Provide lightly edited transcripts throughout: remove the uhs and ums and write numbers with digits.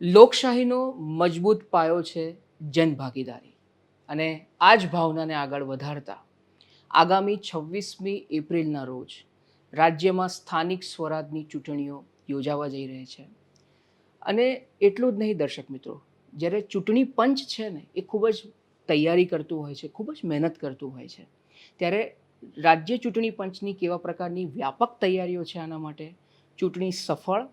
લોકશાહીનો મજબૂત પાયો છે જનભાગીદારી અને આ જ ભાવનાને આગળ વધારતા આગામી 26મી એપ્રિલના રોજ રાજ્યમાં સ્થાનિક સ્વરાજની ચૂંટણીઓ યોજાવા જઈ રહી છે. અને એટલું જ નહીં દર્શક મિત્રો, જ્યારે ચૂંટણી પંચ છે ને એ ખૂબ જ તૈયારી કરતું હોય છે, ખૂબ જ મહેનત કરતું હોય છે, ત્યારે રાજ્ય ચૂંટણી પંચની કેવા પ્રકારની વ્યાપક તૈયારીઓ છે આના માટે, ચૂંટણી સફળ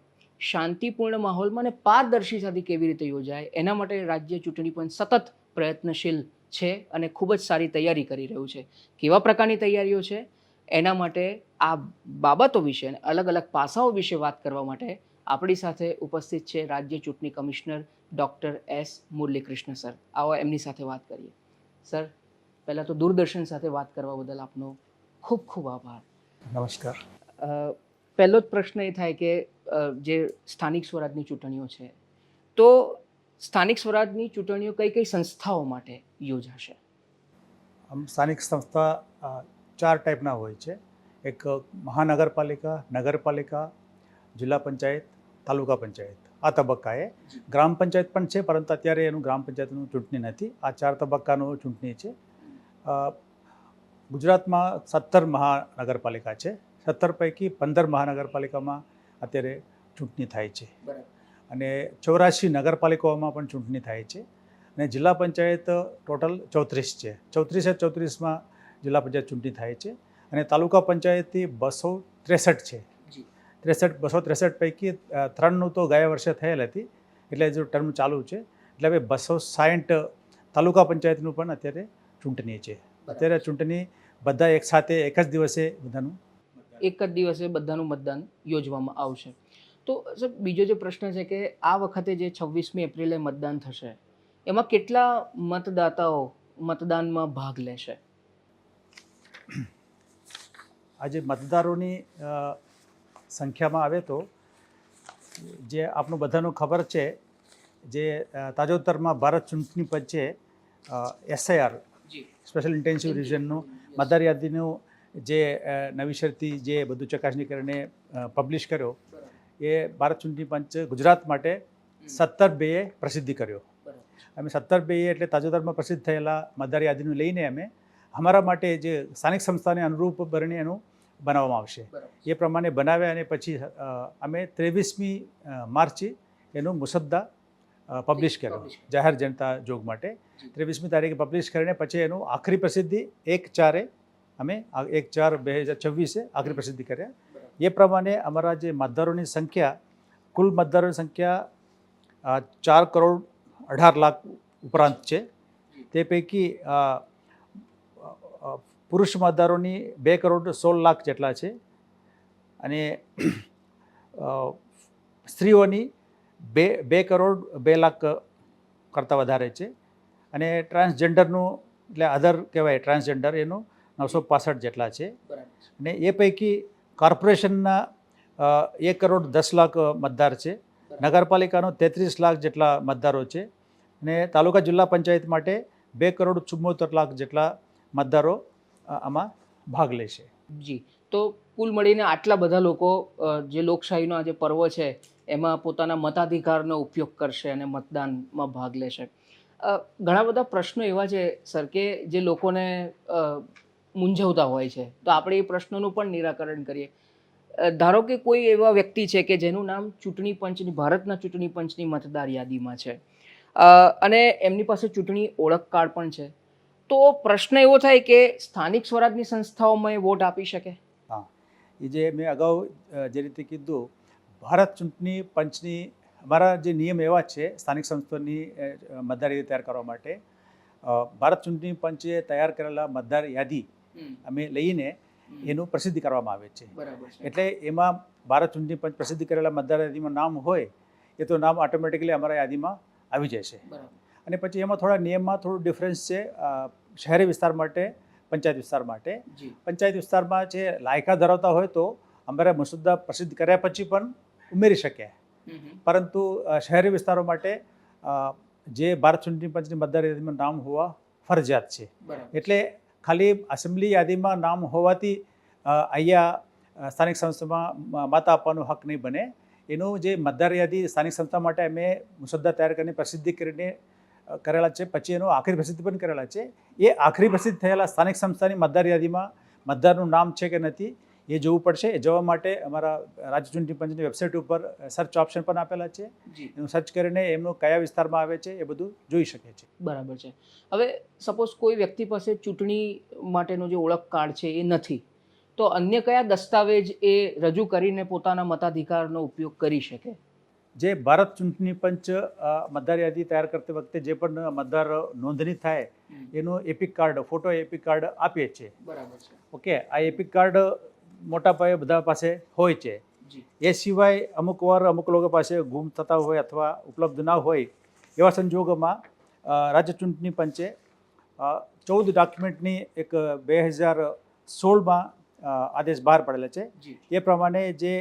શાંતિપૂર્ણ માહોલમાં અને પારદર્શિતાથી કેવી રીતે યોજાય એના માટે રાજ્ય ચૂંટણી પંચ સતત પ્રયત્નશીલ છે અને ખૂબ જ સારી તૈયારી કરી રહ્યું છે. કેવા પ્રકારની તૈયારીઓ છે એના માટે આ બાબતો વિશે અને અલગ અલગ પાસાઓ વિશે વાત કરવા માટે આપણી સાથે ઉપસ્થિત છે રાજ્ય ચૂંટણી commissioner doctor S Muralikrishna sir. આવો એમની સાથે વાત કરીએ. સર, પહેલાં તો દૂરદર્શન સાથે વાત કરવા બદલ આપનો ખૂબ ખૂબ આભાર. નમસ્કાર. પહેલો જ પ્રશ્ન એ થાય કે જે સ્થાનિક સ્વરાજની ચૂંટણીઓ છે, તો સ્થાનિક સ્વરાજની ચૂંટણીઓ કઈ કઈ સંસ્થાઓ માટે યોજાશે? આમ સ્થાનિક સંસ્થા ચાર ટાઈપના હોય છે. એક મહાનગરપાલિકા, નગરપાલિકા, જિલ્લા પંચાયત, તાલુકા પંચાયત. આ તબક્કાએ ગ્રામ પંચાયત પણ છે, પરંતુ અત્યારે એનું ગ્રામ પંચાયતનું ચૂંટણી નથી. આ ચાર તબક્કાનું ચૂંટણી છે. ગુજરાતમાં 17 મહાનગરપાલિકા છે. 17 પૈકી 15 મહાનગરપાલિકામાં અત્યારે ચૂંટણી થાય છે અને 84 નગરપાલિકાઓમાં પણ ચૂંટણી થાય છે. અને જિલ્લા પંચાયત ટોટલ 34 છે. 34માં જિલ્લા પંચાયત ચૂંટણી થાય છે અને તાલુકા પંચાયતથી 263 છે. 263 પૈકી 3નું તો ગયા વર્ષે થયેલ હતી, એટલે જો ટર્મ ચાલુ છે, એટલે હવે 260 તાલુકા પંચાયતનું પણ અત્યારે ચૂંટણી છે. અત્યારે ચૂંટણી બધા એકસાથે એક જ દિવસે બધાનું મતદાન યોજવામાં આવશે. તો સર, બીજો જે પ્રશ્ન છે કે આ વખતે જે 26મી એપ્રિલે મતદાન થશે એમાં કેટલા મતદાતાઓ મતદાનમાં ભાગ લેશે? આજે મતદારોની સંખ્યામાં આવે તો જે આપણું બધાનું ખબર છે, જે તાજેતરમાં ભારત ચૂંટણી પંચે SIR સ્પેશિયલ ઇન્ટેન્સિવ રિવિઝનનું મતદાર યાદીનું જે નવીશરતી જે બધું ચકાસણી કરીને પબ્લિશ કર્યો, એ ભારત ચૂંટણી પંચ ગુજરાત માટે 17/2 પ્રસિદ્ધિ કર્યો. અમે 17/2 એટલે તાજેતરમાં પ્રસિદ્ધ થયેલા મતદાર યાદીનું લઈને અમે અમારા માટે જે સ્થાનિક સંસ્થાને અનુરૂપ બરણી એનું બનાવવામાં આવશે. એ પ્રમાણે બનાવ્યા અને પછી અમે 23મી માર્ચે એનું મુસદ્દા પબ્લિશ કર્યો જાહેર જનતા જોગ માટે. 23મી તારીખે પબ્લિશ કરીને પછી એનું આખરી પ્રસિદ્ધિ 1/4 અમે 1/4/2026 આખરી પ્રસિદ્ધિ કર્યા. એ પ્રમાણે અમારા જે મતદારોની સંખ્યા, કુલ મતદારોની સંખ્યા 4,18,00,000 ઉપરાંત છે. તે પૈકી પુરુષ મતદારોની 2,16,00,000 જેટલા છે અને સ્ત્રીઓની 2,02,00,000 કરતાં વધારે છે. અને ટ્રાન્સજેન્ડરનું, એટલે અધર કહેવાય ટ્રાન્સજેન્ડર, એનું 965 જેટલા છે. અને એ પૈકી કોર્પોરેશનના 1,10,00,000 મતદાર છે. નગરપાલિકાનો 33,00,000 જેટલા મતદારો છે. અને તાલુકા જિલ્લા પંચાયત માટે 2,74,00,000 જેટલા મતદારો આમાં ભાગ લેશે. જી, તો કુલ મળીને આટલા બધા લોકો જે લોકશાહીનો આ જે પર્વ છે એમાં પોતાના મતાધિકારનો ઉપયોગ કરશે અને મતદાનમાં ભાગ લેશે. ઘણા બધા પ્રશ્નો એવા છે સર કે જે લોકોને મૂંઝવતા હોય છે, તો આપણે એ પ્રશ્નોનું પણ નિરાકરણ કરીએ. ધારો કે કોઈ એવા વ્યક્તિ છે કે જેનું નામ ચૂંટણી પંચની, ભારતના ચૂંટણી પંચની મતદાર યાદીમાં છે અને એમની પાસે ચૂંટણી ઓળખ કાર્ડ પણ છે, તો પ્રશ્ન એવો થાય કે સ્થાનિક સ્વરાજની સંસ્થાઓમાં એ વોટ આપી શકે? હા, એ જે મેં અગાઉ જે રીતે કીધું, ભારત ચૂંટણી પંચની અમારા જે નિયમ એવા છે સ્થાનિક સંસ્થાઓની મતદાર યાદી તૈયાર કરવા માટે. ભારત ચૂંટણી પંચે તૈયાર કરેલા મતદાર યાદી અમે લઈને એનું પ્રસિદ્ધ કરવામાં આવે છે. એટલે એમાં ભારત ચૂંટણી પંચ પ્રસિદ્ધ કરેલા મતદાર યાદીમાં નામ હોય એ તો નામ ઓટોમેટિકલી અમારા યાદીમાં આવી જશે. અને પછી એમાં થોડા નિયમમાં થોડું ડિફરન્સ છે. શહેરી વિસ્તાર માટે, પંચાયત વિસ્તાર માટે. પંચાયત વિસ્તારમાં જે લાયકા ધરાવતા હોય તો અમારા મુસદ્દા પ્રસિદ્ધ કર્યા પછી પણ ઉમેરી શકે, પરંતુ શહેરી વિસ્તારો માટે જે ભારત ચૂંટણી પંચની મતદાર યાદીમાં નામ હોવા ફરજિયાત છે. એટલે ખાલી એસેમ્બલી યાદીમાં નામ હોવાથી અહીંયા સ્થાનિક સંસ્થામાં મત આપવાનો હક નહીં બને. એનું જે મતદાર યાદી સ્થાનિક સંસ્થા માટે અમે મુસદ્દા તૈયાર કરીને પ્રસિદ્ધિ કરીને કરેલા છે, પછી એનો આખરી પ્રસિદ્ધ પણ કરેલા છે. એ આખરી પ્રસિદ્ધ થયેલા સ્થાનિક સંસ્થાની મતદાર યાદીમાં મતદારનું નામ છે કે નથી એ જોવું પડશે. એ જોવા માટે અમારા રાજ્ય ચૂંટણી પંચની વેબસાઇટ ઉપર સર્ચ ઓપ્શન પણ આપેલા છે. એનું સર્ચ કરીને એમનું કયા વિસ્તારમાં આવે છે એ બધું જોઈ શકે છે. બરાબર છે. હવે સપોઝ કોઈ વ્યક્તિ પાસે ચૂંટણી માટેનો જે ઓળખ કાર્ડ છે એ નથી, તો અન્ય કયા દસ્તાવેજ એ રજૂ કરીને પોતાના મતાધિકારનો ઉપયોગ કરી શકે? જે ભારત ચૂંટણી પંચ મતદાર યાદી તૈયાર કરતી વખતે જે પણ મતદાર નોંધણી થાય એનું EPIC card, photo EPIC card આપીએ છીએ. બરાબર છે. ઓકે, આ એપિક કાર્ડ મોટા પાયે બધા પાસે હોય છે. એ સિવાય અમુક વાર અમુક લોકો પાસે ગુમ થતા હોય અથવા ઉપલબ્ધ ના હોય એવા સંજોગોમાં રાજ્ય ચૂંટણી પંચે 14 ડોક્યુમેન્ટની એક 2016માં આદેશ બહાર પડેલા છે. એ પ્રમાણે જે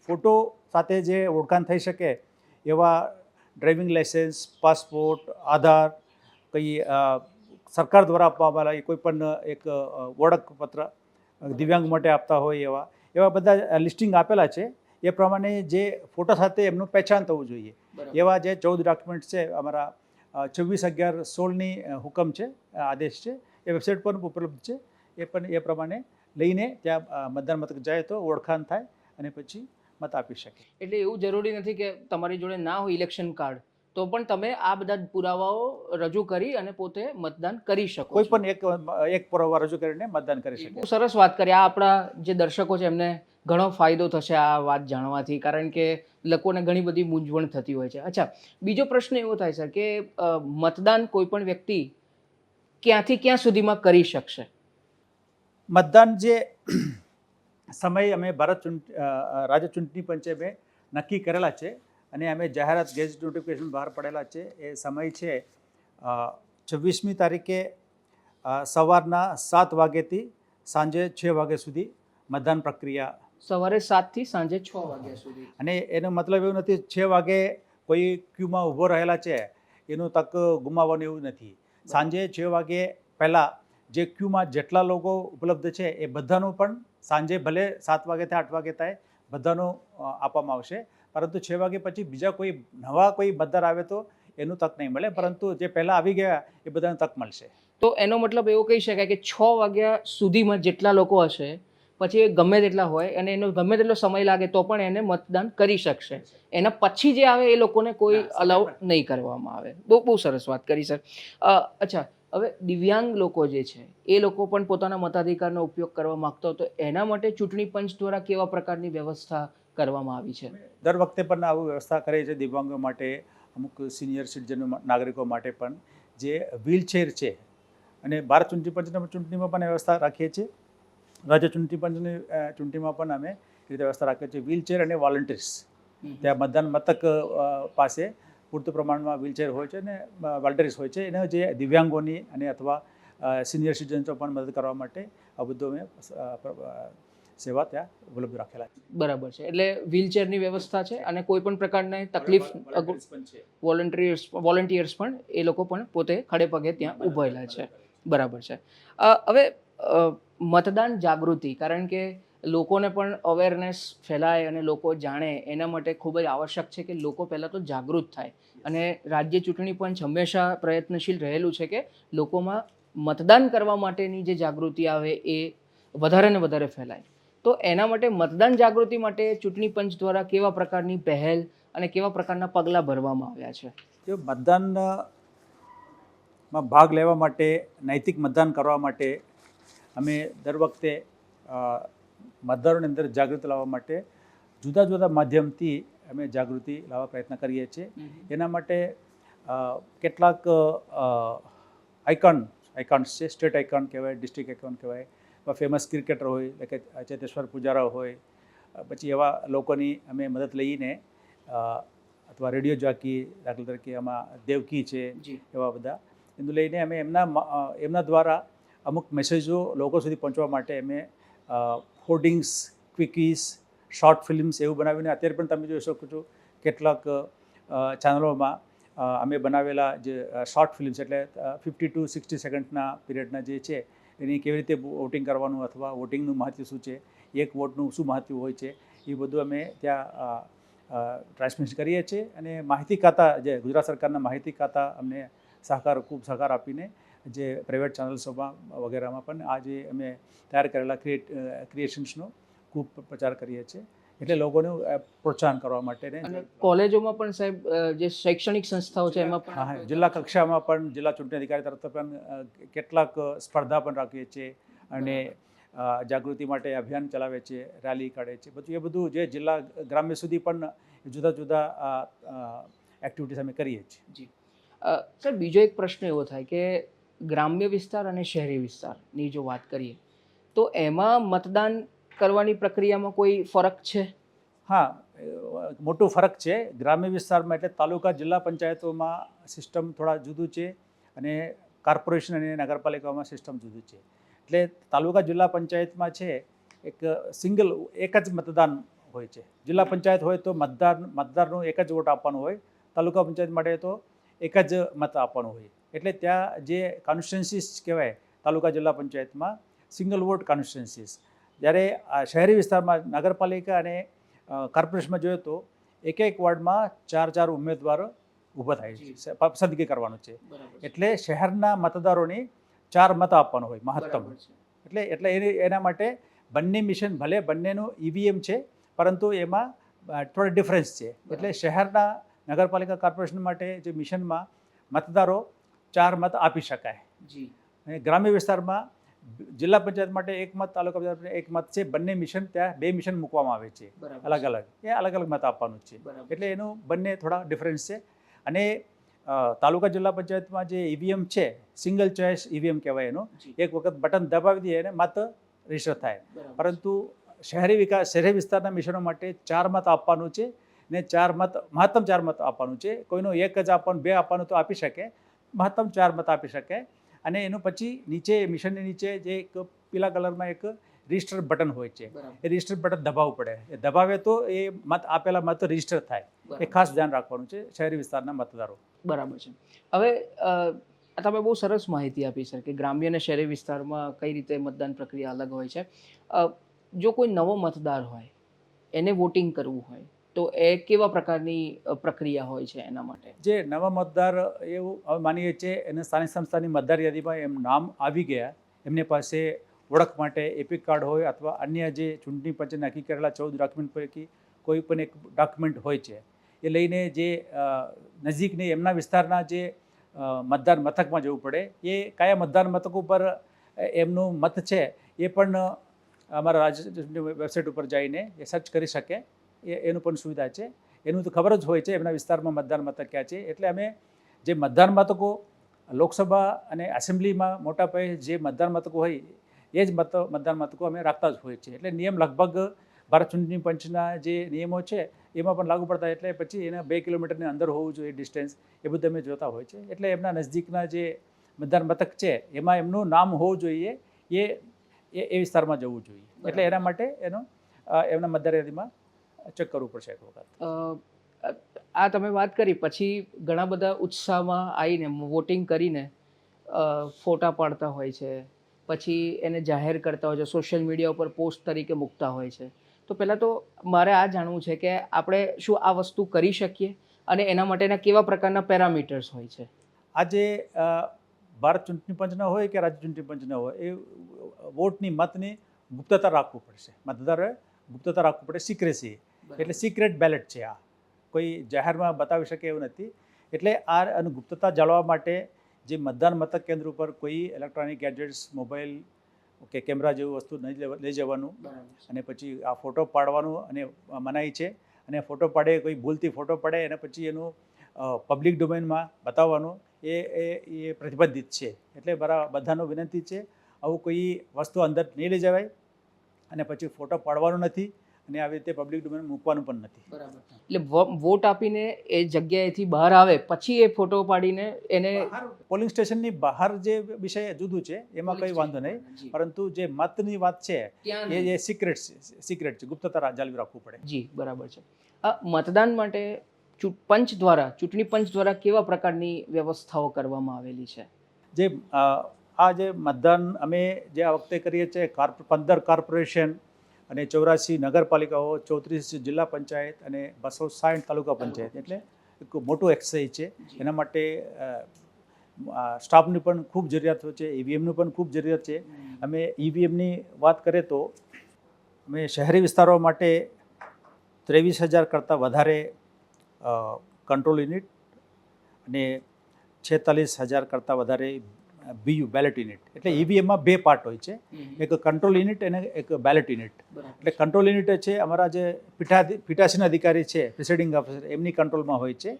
ફોટો સાથે જે ઓળખાણ થઈ શકે એવા ડ્રાઇવિંગ લાઇસન્સ, પાસપોર્ટ, આધાર, કઈ સરકાર દ્વારા આપવામાં આવેલા કોઈ પણ એક ઓળખપત્ર દિવ્યાંગ માટે આપતા હોય એવા બધા લિસ્ટિંગ આપેલા છે. એ પ્રમાણે જે ફોટો સાથે એમનું પહેચાન થવું જોઈએ એવા જે 14 ડોક્યુમેન્ટ છે અમારા 24/11/16ની હુકમ છે, આદેશ છે, એ વેબસાઇટ પર ઉપલબ્ધ છે. એ પણ એ પ્રમાણે લઈને ત્યાં મતદાન મથક જાય તો ઓળખાણ થાય અને પછી મત આપી શકે. એટલે એવું જરૂરી નથી કે તમારી જોડે ના હોય ઇલેક્શન કાર્ડ તો પણ તમે આ બધા પુરાવાઓ રજૂ કરી અને પોતે મતદાન કરી શકો. કોઈ પણ એક પુરાવા રજૂ કરીને મતદાન કરી શકે. સરસ વાત કરી. આ આપણા જે દર્શકો છે એમને ઘણો ફાયદો થશે આ વાત જાણવાથી, કારણ કે લોકોને ઘણી બધી મૂંઝવણ થતી હોય છે. અચ્છા, બીજો પ્રશ્ન એવો થાય સર કે મતદાન કોઈ પણ વ્યક્તિ ક્યાંથી ક્યાં સુધીમાં કરી શકશે? મતદાન જે સમય અમે રાજ્ય ચૂંટણી પંચે અમે નક્કી કરેલા છે અને અમે જાહેરાત ગેઝેટ નોટિફિકેશન બહાર પડેલા છે. એ સમય છે 26મી તારીખે સવારના 7 વાગ્યાથી સાંજે 6 વાગ્યા સુધી મતદાન પ્રક્રિયા. સવારે 7 થી સાંજે 6 વાગ્યા સુધી. અને એનો મતલબ એવું નથી 6 વાગે કોઈ ક્યુમાં ઊભો રહેલા છે એનું તક ગુમાવવાનું એવું નથી. સાંજે 6 વાગે પહેલાં જે ક્યુમાં જેટલા લોકો ઉપલબ્ધ છે એ બધાનું પણ સાંજે ભલે 7 વાગ્યાથી 8 વાગે થાય બધાનું આપવામાં આવશે. પરંતુ 6 વાગે પછી બીજા કોઈ નવા કોઈ મતદાર આવે તો એનું તક નહીં મળે, પરંતુ જે પહેલાં આવી ગયા એ બધાને તક મળશે. તો એનો મતલબ એવો કહી શકાય કે 6 વાગ્યા સુધીમાં જેટલા લોકો હશે પછી એ ગમે તેટલા હોય અને એનો ગમે તેટલો સમય લાગે તો પણ એને મતદાન કરી શકશે. એના પછી જે આવે એ લોકોને કોઈ અલાઉ નહીં કરવામાં આવે. બહુ સરસ વાત કરી સર. અચ્છા, હવે દિવ્યાંગ લોકો જે છે એ લોકો પણ પોતાના મતાધિકારનો ઉપયોગ કરવા માગતો હોય તો એના માટે ચૂંટણી પંચ દ્વારા કેવા પ્રકારની વ્યવસ્થા કરવામાં આવી છે? દર વખતે પણ આવું વ્યવસ્થા કરે છે દિવ્યાંગો માટે, અમુક સિનિયર સિટીઝન નાગરિકો માટે પણ જે વ્હીલચેર છે. અને ભારત ચૂંટણી પંચની ચૂંટણીમાં પણ વ્યવસ્થા રાખીએ છીએ. રાજ્ય ચૂંટણી પંચની ચૂંટણીમાં પણ અમે એ રીતે વ્યવસ્થા રાખીએ છીએ. વ્હીલચેર અને વોલન્ટિયર્સ ત્યાં મતદાન મથક પાસે પૂરતું પ્રમાણમાં વ્હીલચેર હોય છે અને વોલન્ટિયર્સ હોય છે. એને જે દિવ્યાંગોની અને અથવા સિનિયર સિટીઝન્સો પણ મદદ કરવા માટે આ બધું અમે સેવા ત્યાં ઉપલબ્ધ રાખેલા છે. બરાબર છે. એટલે વ્હીલચેરની વ્યવસ્થા છે અને કોઈ પણ પ્રકારની તકલીફ વોલન્ટિયર્સ પણ એ લોકો પણ પોતે ખડે પગે ત્યાં ઊભેલા છે. બરાબર છે. હવે મતદાન જાગૃતિ, કારણ કે લોકોને પણ અવેરનેસ ફેલાય અને લોકો જાણે એના માટે ખૂબ જ આવશ્યક છે કે લોકો પહેલાં તો જાગૃત થાય. અને રાજ્ય ચૂંટણી પંચ હંમેશા પ્રયત્નશીલ રહેલું છે કે લોકોમાં મતદાન કરવા માટેની જે જાગૃતિ આવે એ વધારે ને વધારે ફેલાય. તો એના માટે મતદાન જાગૃતિ માટે ચૂંટણી પંચ દ્વારા કેવા પ્રકારની પહેલ અને કેવા પ્રકારના પગલાં ભરવામાં આવ્યા છે? જો મતદાનમાં ભાગ લેવા માટે, નૈતિક મતદાન કરવા માટે અમે દર વખતે મતદારોની અંદર જાગૃતિ લાવવા માટે જુદા જુદા માધ્યમથી અમે જાગૃતિ લાવવા પ્રયત્ન કરીએ છીએ. એના માટે કેટલાક આઇકોન્સ છે, સ્ટેટ આઇકોન કહેવાય, ડિસ્ટ્રિક્ટ આઇકોન કહેવાય, ફેમસ ક્રિકેટર હોય એટલે કે ચેતેશ્વર પૂજારા હોય, પછી એવા લોકોની અમે મદદ લઈને અથવા રેડિયો જોકી દાખલા તરીકે આમાં દેવકી છે, એવા બધા એનું લઈને અમે એમના દ્વારા અમુક મેસેજો લોકો સુધી પહોંચવા માટે અમે હોર્ડિંગ્સ, ક્વિકીઝ, શોર્ટ ફિલ્મ્સ એવું બનાવીને અત્યારે પણ તમે જોઈ શકો છો કેટલાક ચેનલોમાં અમે બનાવેલા જે શોર્ટ ફિલ્મ્સ એટલે 50 to 60 સેકન્ડના પીરિયડના જે છે એની કેવી રીતે વોટિંગ કરવાનું અથવા વોટિંગનું મહત્ત્વ શું છે, એક વોટનું શું મહત્ત્વ હોય છે, એ બધું અમે ત્યાં ટ્રાન્સમિટ કરીએ છીએ અને માહિતી ખાતા જે ગુજરાત સરકારના માહિતી ખાતા અમને ખૂબ સહકાર આપીને જે પ્રાઇવેટ ચેનલ્સોમાં વગેરેમાં પણ આ જે અમે તૈયાર કરેલા ક્રિએશન્સનો ખૂબ પ્રચાર કરીએ છીએ, એટલે લોકોનું પ્રોત્સાહન કરવા માટે. અને કોલેજોમાં પણ સાહેબ જે શૈક્ષણિક સંસ્થાઓ છે એમાં પણ હા, જિલ્લા કક્ષામાં પણ જિલ્લા ચૂંટણી અધિકારી તરફ પણ કેટલાક સ્પર્ધા પણ રાખીએ છીએ અને જાગૃતિ માટે અભિયાન ચલાવે છે, રેલી કાઢે છે. એ બધું જે જિલ્લા ગ્રામ્ય સુધી પણ જુદા જુદા એક્ટિવિટીઝ અમે કરીએ છીએ. જી સર, બીજો એક પ્રશ્ન એવો થાય કે ગ્રામ્ય વિસ્તાર અને શહેરી વિસ્તારની જો વાત કરીએ તો એમાં મતદાન કરવાની પ્રક્રિયામાં કોઈ ફરક છે? હા, મોટો ફરક છે. ગ્રામ્ય વિસ્તારમાં એટલે તાલુકા જિલ્લા પંચાયતોમાં સિસ્ટમ થોડા જુદું છે અને કોર્પોરેશન અને નગરપાલિકાઓમાં સિસ્ટમ જુદું છે. એટલે તાલુકા જિલ્લા પંચાયતમાં છે એક એક જ મતદાન હોય છે. જિલ્લા પંચાયત હોય તો મતદારનું એક જ વોટ આપવાનું હોય, તાલુકા પંચાયત માટે તો એક જ મત આપવાનું હોય. એટલે ત્યાં જે કોન્સ્ટિટ્યુન્સીસ કહેવાય તાલુકા જિલ્લા પંચાયતમાં સિંગલ વોટ કોન્સ્ટિટ્યુન્સીસ, જ્યારે શહેરી વિસ્તારમાં નગરપાલિકા અને કોર્પોરેશનમાં જોઈએ તો એક વોર્ડમાં 4 ઉમેદવારો ઊભા થાય છે, પસંદગી કરવાનું છે. એટલે શહેરના મતદારોની 4 મત આપવાનો હોય મહત્તમ. એટલે એના માટે બંને મિશન ભલે બંનેનું ઈવીએમ છે, પરંતુ એમાં થોડો ડિફરન્સ છે. એટલે શહેરના નગરપાલિકા કોર્પોરેશન માટે જે મિશનમાં મતદારો 4 મત આપી શકાય. અને ગ્રામ્ય વિસ્તારમાં જિલ્લા પંચાયત માટે 1 મત, તાલુકા પંચાયત માટે 1 મત છે. બંને મિશન ત્યાં 2 મિશન મૂકવામાં આવે છે, અલગ અલગ. એ અલગ અલગ મત આપવાનું છે. એટલે એનું બંને થોડા ડિફરન્સ છે. અને તાલુકા જિલ્લા પંચાયતમાં જે ઈવીએમ છે, સિંગલ ચોઇસ ઈવીએમ કહેવાય એનો, એક વખત બટન દબાવી દઈએ અને મત રજીસ્ટર થાય. પરંતુ શહેરી વિસ્તારના મિશનો માટે 4 મત આપવાનું છે ને મહત્તમ 4 મત આપવાનું છે. કોઈનો 1 જ આપવાનું, 2 આપવાનું તો આપી શકે, મહત્તમ 4 મત આપી શકે. અને એનું પછી નીચે મિશનની નીચે જે એક પીલા કલરમાં એક રજિસ્ટર બટન હોય છે, એ રજિસ્ટર બટન દબાવવું પડે. એ દબાવે તો એ આપેલા મત રજિસ્ટર થાય. એ ખાસ ધ્યાન રાખવાનું છે શહેરી વિસ્તારના મતદારો. બરાબર છે. હવે તમે બહુ સરસ માહિતી આપી સર કે ગ્રામ્ય અને શહેરી વિસ્તારમાં કઈ રીતે મતદાન પ્રક્રિયા અલગ હોય છે. જો કોઈ નવો મતદાર હોય એને વોટિંગ કરવું હોય તો એ કેવા પ્રકારની પ્રક્રિયા હોય છે એના માટે? જે નવા મતદાર એવું હવે માનીએ છીએ એને સ્થાનિક સંસ્થાની મતદાર યાદીમાં એમ નામ આવી ગયા, એમને પાસે ઓળખ માટે એપિક કાર્ડ હોય અથવા અન્ય જે ચૂંટણી પંચે નક્કી કરેલા 14 ડોક્યુમેન્ટ પૈકી કોઈ પણ એક ડોક્યુમેન્ટ હોય છે, એ લઈને જે નજીકની એમના વિસ્તારના જે મતદાર મથકમાં જવું પડે. એ કયા મતદાર મથકો પર એમનું મત છે એ પણ અમારા રાજ્ય ચૂંટણી વેબસાઇટ ઉપર જઈને એ સર્ચ કરી શકે, એનું પણ સુવિધા છે. એનું તો ખબર જ હોય છે એમના વિસ્તારમાં મતદાર મથક ક્યાં છે. એટલે અમે જે મતદાર મથકો લોકસભા અને એસેમ્બલીમાં મોટા પાયે જે મતદાર મથકો હોય એ જ મતદાર મથકો અમે રાખતા જ હોય છે. એટલે નિયમ લગભગ ભારત ચૂંટણી પંચના જે નિયમો છે એમાં પણ લાગુ પડતા. એટલે પછી એના 2 કિલોમીટરની અંદર હોવું જોઈએ ડિસ્ટન્સ, એ બધું અમે જોતા હોય છે. એટલે એમના નજદીકના જે મતદાર મથક છે એમાં એમનું નામ હોવું જોઈએ, એ વિસ્તારમાં જવું જોઈએ. એટલે એના માટે એમના મતદાર યાદીમાં ચેક કરવું પડશે એક વખત. આ તમે વાત કરી પછી ઘણા બધા ઉત્સાહમાં આવીને વોટિંગ કરીને ફોટા પાડતા હોય છે, પછી એને જાહેર કરતા હોય છે, સોશિયલ મીડિયા ઉપર પોસ્ટ તરીકે મૂકતા હોય છે. તો પહેલાં તો મારે આ જાણવું છે કે આપણે શું આ વસ્તુ કરી શકીએ અને એના માટેના કેવા પ્રકારના પેરામીટર્સ હોય છે? આજે ભારત ચૂંટણી પંચના હોય કે રાજ્ય ચૂંટણી પંચના હોય, એ વોટની મતની ગુપ્તતા રાખવું પડશે. મતદારોએ ગુપ્તતા રાખવું પડે, સિક્રેસી. એટલે સિક્રેટ બેલેટ છે. આ કોઈ જાહેરમાં બતાવી શકે એવું નથી. એટલે આ ગુપ્તતા જાળવવા માટે જે મતદાન મથક કેન્દ્ર ઉપર કોઈ ઇલેક્ટ્રોનિક ગેજેટ્સ, મોબાઈલ કે કેમેરા જેવું વસ્તુ નહીં લઈ જવાનું. અને પછી આ ફોટો પાડવાનું અને મનાઈ છે. અને ફોટો પાડે, કોઈ ભૂલથી ફોટો પાડે અને પછી એનું પબ્લિક ડોમેનમાં બતાવવાનું એ પ્રતિબંધિત છે. એટલે બધાનો વિનંતી છે આવું કોઈ વસ્તુ અંદર નહીં લઈ જવાય અને પછી ફોટો પાડવાનો નથી અને આવી રીતે પબ્લિક ડોમેન મૂકવાનું પણ નથી. બરાબર. એટલે વોટ આપીને એ જગ્યાએથી બહાર આવે પછી એ ફોટો પાડીને એને પોલિંગ સ્ટેશનની બહાર જે વિષય જુદું છે એમાં કંઈ વાંધો નહીં, પરંતુ જે મતની વાત છે એ સિક્રેટ છે, ગુપ્તતા જાળવી રાખવું પડે. જી બરાબર છે. મતદાન માટે ચૂંટણી પંચ દ્વારા કેવા પ્રકારની વ્યવસ્થાઓ કરવામાં આવેલી છે? જે મતદાન અમે જે આ વખતે કરીએ છીએ 15 કોર્પોરેશન અને 84 નગરપાલિકાઓ, 34 જિલ્લા પંચાયત અને 260 તાલુકા પંચાયત. એટલે એક મોટું એક્સરસાઇઝ છે. એના માટે સ્ટાફની પણ ખૂબ જરૂરિયાત હોય છે, ઈવીએમની પણ ખૂબ જરૂરિયાત છે. અમે ઈવીએમની વાત કરીએ તો અમે શહેરી વિસ્તારો માટે 23,000 કરતાં વધારે કંટ્રોલ યુનિટ અને 46,000 કરતાં વધારે બીયુ બેલેટ યુનિટ. એટલે ઈવીએમમાં બે પાર્ટ હોય છે, એક કંટ્રોલ યુનિટ અને એક બેલેટ યુનિટ. એટલે કંટ્રોલ યુનિટ છે અમારા જે પીઠાસીન અધિકારી છે, પ્રિસાઇડિંગ ઓફિસર, એમની કંટ્રોલમાં હોય છે.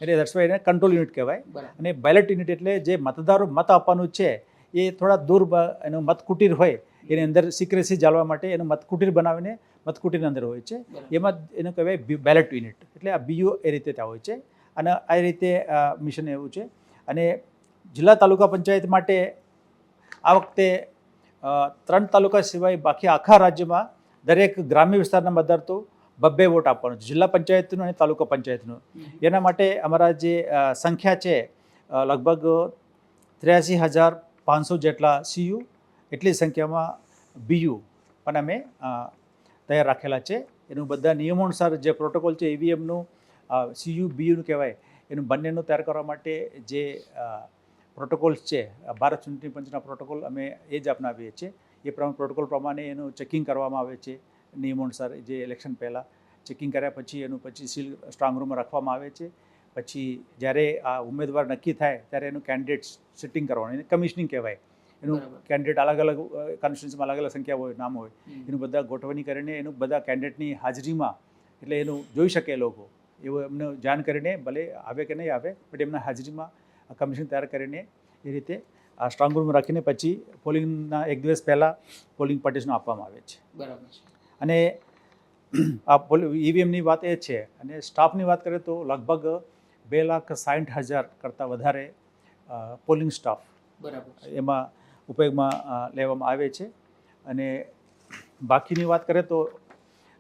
એટલે દર્શવા એને કંટ્રોલ યુનિટ કહેવાય. અને બેલેટ યુનિટ એટલે જે મતદારો મત આપવાનું છે એ થોડા દૂર એનું મતકુટીર હોય એની અંદર સિક્રેસી જાળવવા માટે એનું મતકુટીર બનાવીને મતકુટીરની અંદર હોય છે. એમાં એનું કહેવાય બેલેટ યુનિટ. એટલે આ બીયુ એ રીતે ત્યાં હોય છે. અને આ રીતે મિશન એવું છે. અને જિલ્લા તાલુકા પંચાયત માટે આ વખતે 3 તાલુકા સિવાય બાકી આખા રાજ્યમાં દરેક ગ્રામ્ય વિસ્તારના મતદાર તો 2 વોટ આપવાનો છે, જિલ્લા પંચાયતનું અને તાલુકા પંચાયતનું. એના માટે અમારા જે સંખ્યા છે લગભગ 83,500 જેટલા સીયુ, એટલી સંખ્યામાં બીયુ પણ અમે તૈયાર રાખેલા છે. એનું બધા નિયમો અનુસાર જે પ્રોટોકોલ છે ઈવીએમનું, સીયુ બીયુનું કહેવાય, એનું બંનેનું તૈયાર કરવા માટે જે પ્રોટોકોલ્સ છે, ભારત ચૂંટણી પંચના પ્રોટોકોલ અમે એ જ અપનાવીએ છીએ. એ પ્રોટોકોલ પ્રમાણે એનું ચેકિંગ કરવામાં આવે છે નિયમો અનુસાર. જે ઇલેક્શન પહેલાં ચેકિંગ કર્યા પછી એનું પછી સીલ સ્ટ્રોંગ રૂમમાં રાખવામાં આવે છે. પછી જ્યારે આ ઉમેદવાર નક્કી થાય ત્યારે એનું કેન્ડિડેટ સિટિંગ કરવાનું, એને કમિશનિંગ કહેવાય. એનું કેન્ડિડેટ અલગ અલગ કોન્સ્ટિટ્યુન્સીમાં અલગ અલગ સંખ્યા હોય, નામ હોય, એનું બધા ગોઠવણી કરીને એનું બધા કેન્ડિડેટની હાજરીમાં, એટલે એનું જોઈ શકે લોકો, એવું એમને જાણ કરીને, ભલે આવે કે નહીં આવે, બટ એમના હાજરીમાં કમિશન તૈયાર કરીને એ રીતે આ સ્ટ્રોંગ રૂમ રાખીને પછી પોલિંગના એક દિવસ પહેલાં પોલિંગ પટિશન આપવામાં આવે છે. બરાબર છે. અને આ ઈવીએમની વાત એ છે. અને સ્ટાફની વાત કરીએ તો લગભગ 2,60,000 કરતાં વધારે પોલિંગ સ્ટાફ એમાં ઉપયોગમાં લેવામાં આવે છે. અને બાકીની વાત કરીએ તો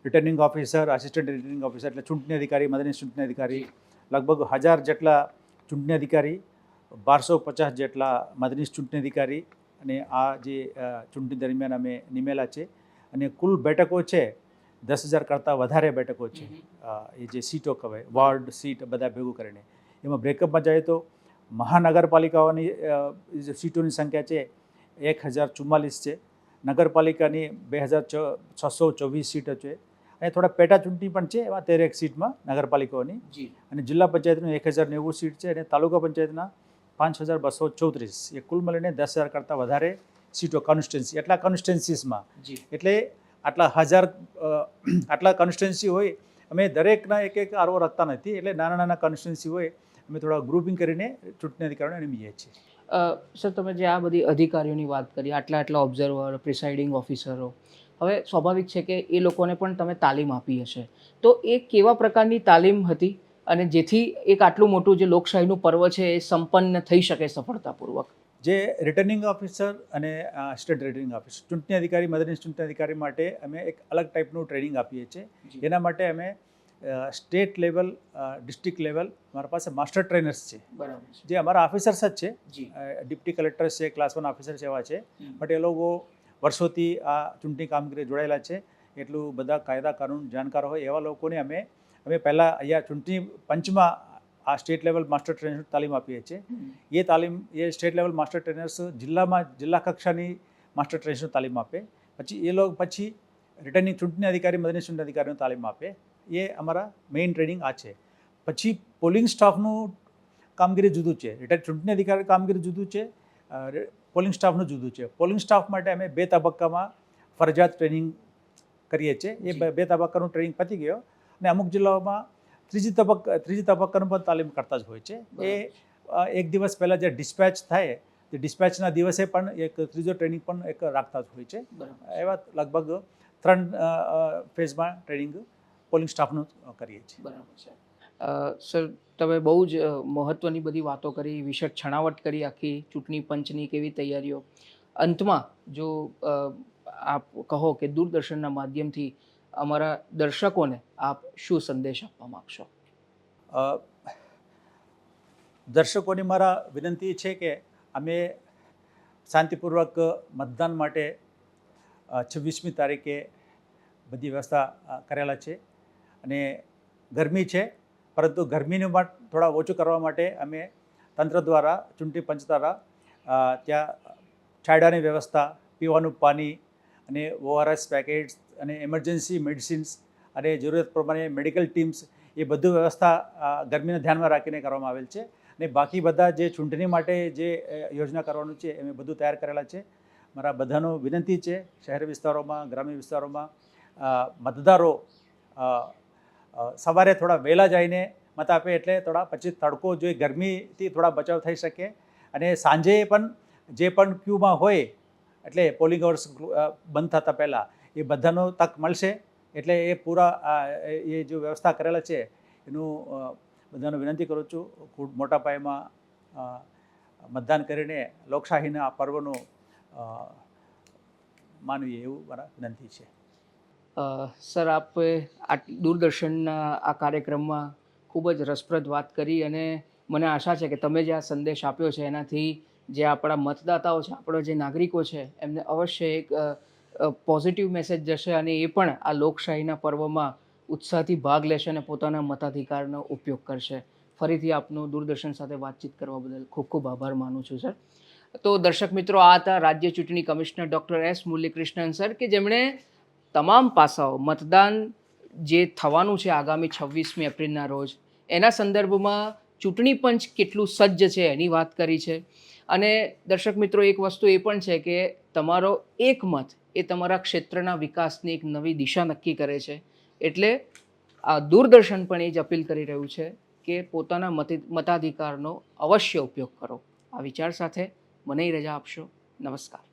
returning officer, assistant returning officer એટલે ચૂંટણી અધિકારી, મદદનીશ ચૂંટણી અધિકારી, લગભગ 1,000 જેટલા ચૂંટણી અધિકારી, 1250 જેટલા મદદનીશ ચૂંટણી અધિકારી, અને આ જે ચૂંટણી દરમિયાન અમે નિમેલા છે. અને કુલ બેઠકો છે 10,000 કરતાં વધારે બેઠકો છે. એ જે સીટો કહેવાય, વોર્ડ સીટ બધા ભેગું કરીને. એમાં બ્રેકઅપમાં જાય તો મહાનગરપાલિકાઓની જે સીટોની સંખ્યા છે 1,044 છે, નગરપાલિકાની 2,624 સીટો છે, અને થોડા પેટા ચૂંટણી પણ છે એમાં 13 સીટમાં નગરપાલિકાઓની. અને જિલ્લા પંચાયતનું 1,090 સીટ છે, અને તાલુકા પંચાયતના 5,234. એ કુલ મળીને 10,000 કરતાં વધારે સીટો કોન્સ્ટિટ્યુન્સી, એટલા કોન્સ્ટિટ્યુન્સીસમાં. એટલે આટલા કોન્સ્ટિટ્યુન્સી હોય, અમે દરેકના એક આરઓ રાખતા નથી. એટલે નાના નાના કોન્સ્ટિટ્યુન્સી હોય, અમે થોડા ગ્રુપિંગ કરીને ચૂંટણી અધિકારીઓને નિમીએ છીએ. સર, તમે જે આ બધી અધિકારીઓની વાત કરી, આટલા ઓબ્ઝર્વર, પ્રિસાઇડિંગ ઓફિસરો, હવે સ્વાભાવિક છે કે એ લોકોને પણ તમે તાલીમ આપી હશે. તો એ કેવા પ્રકારની તાલીમ હતી, અને જેથી એક આટલું મોટું જે લોકશાહીનું પર્વ છે એ સંપન્ન થઈ શકે સફળતાપૂર્વક? જે રિટર્નિંગ ઓફિસર અને આસિસ્ટન્ટ રિટર્નિંગ ઓફિસર, ચૂંટણી અધિકારી, મદદનીશ ચૂંટણી અધિકારી માટે અમે એક અલગ ટાઈપનું ટ્રેનિંગ આપીએ છીએ. એના માટે અમે સ્ટેટ લેવલ, ડિસ્ટ્રિક્ટ લેવલ અમારા પાસે માસ્ટર ટ્રેનર્સ છે. જે અમારા ઓફિસર્સ જ છે, ડિપ્ટી કલેક્ટર્સ છે, ક્લાસ 1 ઓફિસર્સ એવા છે. બટ એ લોકો વર્ષોથી આ ચૂંટણી કામગીરી જોડાયેલા છે, એટલું બધા કાયદા કાનૂન જાણકાર હોય એવા લોકોને અમે પહેલાં અહીંયા ચૂંટણી પંચમાં આ સ્ટેટ લેવલ માસ્ટર ટ્રેનર્સ તાલીમ આપીએ છીએ. એ સ્ટેટ લેવલ માસ્ટર ટ્રેનર્સ જિલ્લા કક્ષાની માસ્ટર ટ્રેનર્સની તાલીમ આપે. પછી એ લોકો રિટર્નિંગ ચૂંટણી અધિકારી, મદદનીશ ચૂંટણી અધિકારીની તાલીમ આપે. એ અમારા મેઇન ટ્રેનિંગ આ છે. પછી પોલિંગ સ્ટાફનું કામગીરી જુદું છે, ચૂંટણી અધિકારી કામગીરી જુદું છે, પોલિંગ સ્ટાફનું જુદું છે. પોલિંગ સ્ટાફ માટે અમે 2 તબક્કામાં ફરજિયાત ટ્રેનિંગ કરીએ છીએ. એ 2 તબક્કાનું ટ્રેનિંગ પતી ગયો, અને અમુક જિલ્લાઓમાં ત્રીજી તબક્કાનું પણ તાલીમ કરતા જ હોય છે. એ એક દિવસ પહેલાં જે ડિસ્પેચ થાય, તે ડિસ્પેચના દિવસે પણ એક ત્રીજો ટ્રેનિંગ પણ એક રાખતા જ હોય છે. એવા લગભગ 3 ફેઝમાં ટ્રેનિંગ પોલિંગ સ્ટાફનું કરીએ છીએ. બરાબર છે. સર, તમે બહુ જ મહત્ત્વની બધી વાતો કરી, વિશદ છણાવટ કરી આખી ચૂંટણી પંચની કેવી તૈયારીઓ. અંતમાં જો આપ કહો કે દૂરદર્શનના માધ્યમથી અમારા દર્શકોને આપ શું સંદેશ આપવા માગશો? દર્શકોની મારા વિનંતી છે કે અમે શાંતિપૂર્વક મતદાન માટે 26મી તારીખે બધી વ્યવસ્થા કરેલા છે. અને ગરમી છે, પરંતુ ગરમીનું પણ થોડા ઓછું કરવા માટે અમે તંત્ર દ્વારા, ચૂંટણી પંચ દ્વારા ત્યાં છાંયડાની વ્યવસ્થા, પીવાનું પાણી અને ORS પેકેટ્સ અને એમરજન્સી મેડિસિન્સ અને જરૂરત પ્રમાણે મેડિકલ ટીમ્સ, એ બધું વ્યવસ્થા ગરમીને ધ્યાનમાં રાખીને કરવામાં આવેલ છે. અને બાકી બધા જે ચૂંટણી માટે જે યોજના કરવાનું છે અમે બધું તૈયાર કરેલા છે. મારા બધાનો વિનંતી છે, શહેરી વિસ્તારોમાં, ગ્રામ્ય વિસ્તારોમાં મતદારો સવારે થોડા વહેલા જઈને મત આપે, એટલે થોડા પછી તડકો જોઈ ગરમીથી થોડા બચાવ થઈ શકે. અને સાંજે પણ જે પણ ક્યુમાં હોય, એટલે પોલિંગ અવર્સ બંધ થતાં પહેલાં એ બધાનો તક મળશે. એટલે એ પૂરા એ જે વ્યવસ્થા કરેલા છે એનું બધાને વિનંતી કરું છું, ખૂબ મોટા પાયામાં મતદાન કરીને લોકશાહીના આ પર્વનું માનવીએ એવું મારા વિનંતી છે. સર, આપે આ દૂરદર્શનના આ કાર્યક્રમમાં ખૂબ જ રસપ્રદ વાત કરી, અને મને આશા છે કે તમે જે આ સંદેશ આપ્યો છે એનાથી જે આપણા મતદાતાઓ છે, આપણા જે નાગરિકો છે, એમને અવશ્ય એક પોઝિટિવ મેસેજ જશે, અને એ પણ આ લોકશાહીના પર્વમાં ઉત્સાહથી ભાગ લેશે અને પોતાના મતાધિકારનો ઉપયોગ કરશે. ફરીથી આપનું દૂરદર્શન સાથે વાતચીત કરવા બદલ ખૂબ ખૂબ આભાર માનું છું સર. તો દર્શક મિત્રો, આ હતા રાજ્ય ચૂંટણી કમિશનર ડૉક્ટર એસ મુરલીકૃષ્ણન સર, કે જેમણે તમામ પાસાઓ, મતદાન જે થવાનું છે આગામી 26મી એપ્રિલના રોજ, એના સંદર્ભમાં ચૂંટણી પંચ કેટલું સજ્જ છે એની વાત કરી છે. અને દર્શક મિત્રો, એક વસ્તુ એ પણ છે કે તમારો એક મત એ તમારા ક્ષેત્રના વિકાસની એક નવી દિશા નક્કી કરે છે. એટલે આ દૂરદર્શન પણ એ જ અપીલ કરી રહ્યું છે કે પોતાના મતાધિકારનો અવશ્ય ઉપયોગ કરો. આ વિચાર સાથે મને રજા આપશો. નમસ્કાર.